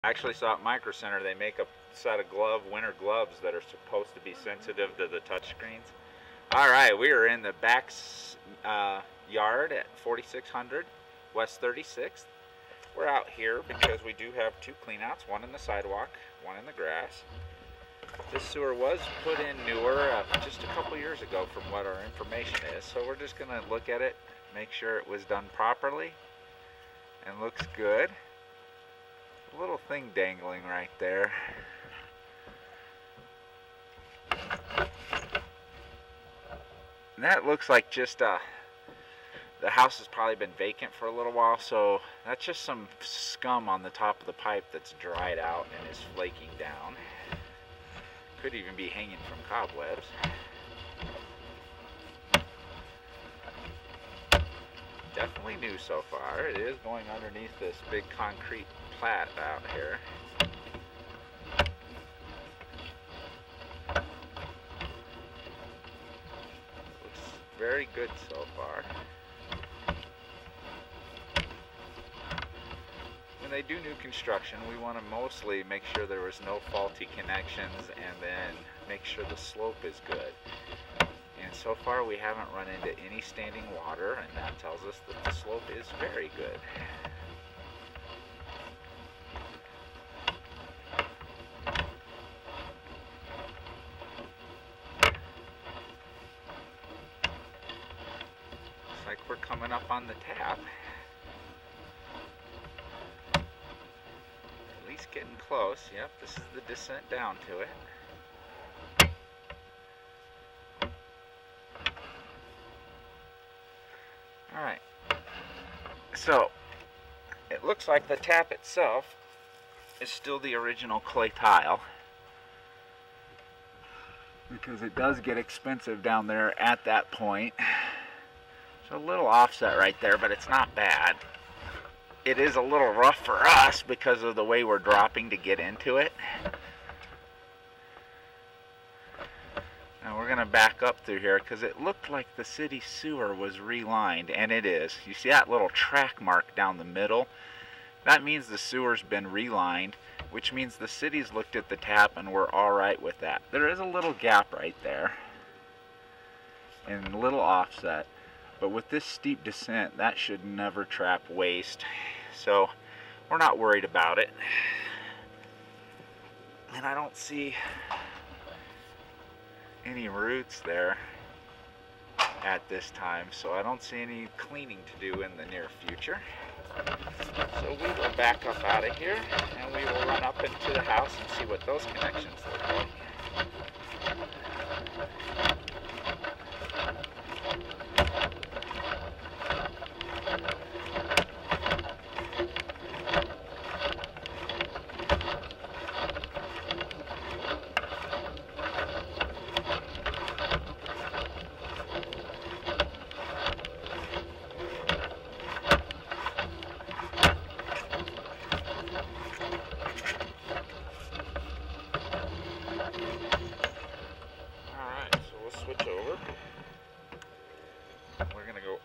I actually saw at Micro Center they make a set of winter gloves that are supposed to be sensitive to the touch screens. All right, we are in the back yard at 4600 West 36th. We're out here because we do have two cleanouts, one in the sidewalk, one in the grass. This sewer was put in newer just a couple years ago from what our information is, so we're just going to look at it, make sure it was done properly and looks good. A little thing dangling right there. And that looks like just the house has probably been vacant for a little while, so that's just some scum on the top of the pipe that's dried out and is flaking down. Could even be hanging from cobwebs. Definitely new so far. It is going underneath this big concrete plat out here. Looks very good so far. When they do new construction, we want to mostly make sure there was no faulty connections and then make sure the slope is good. And so far we haven't run into any standing water, and that tells us that the slope is very good. Looks like we're coming up on the tap. Getting close. Yep, this is the descent down to it. Alright, so it looks like the tap itself is still the original clay tile, because it does get expensive down there at that point. So a little offset right there, but it's not bad. It is a little rough for us because of the way we're dropping to get into it. Now we're going to back up through here because it looked like the city sewer was relined, and it is. You see that little track mark down the middle? That means the sewer's been relined, which means the city's looked at the tap and we're alright with that. There is a little gap right there and a little offset, but with this steep descent that should never trap waste. So we're not worried about it. And I don't see any roots there at this time, so I don't see any cleaning to do in the near future. So we will back up out of here and we will run up into the house and see what those connections look like.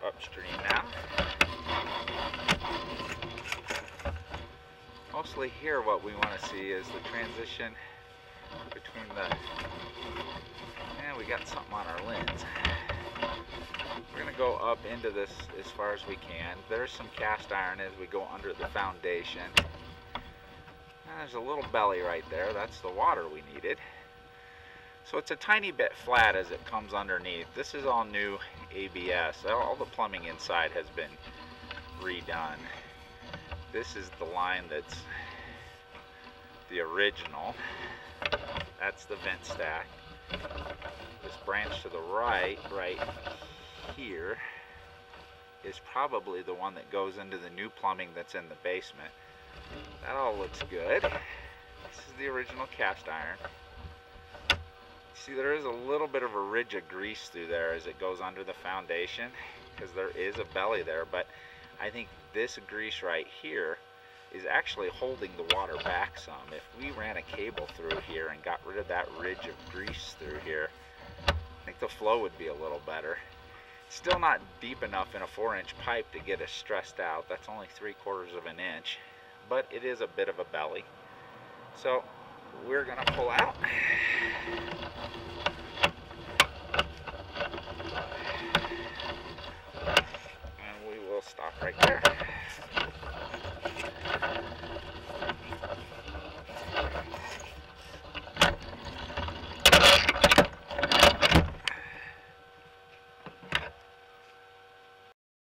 Upstream now. Mostly here what we want to see is the transition between the, and we got something on our lens. We're going to go up into this as far as we can. There's some cast iron as we go under the foundation. And there's a little belly right there. That's the water we needed. So it's a tiny bit flat as it comes underneath. This is all new ABS. All the plumbing inside has been redone. This is the line that's the original. That's the vent stack. This branch to the right here, is probably the one that goes into the new plumbing that's in the basement. That all looks good. This is the original cast iron. See, there is a little bit of a ridge of grease through there as it goes under the foundation, because there is a belly there, but I think this grease right here is actually holding the water back some. If we ran a cable through here and got rid of that ridge of grease through here, I think the flow would be a little better. Still not deep enough in a 4-inch pipe to get us stressed out. That's only 3/4 of an inch, but it is a bit of a belly. So we're gonna pull out.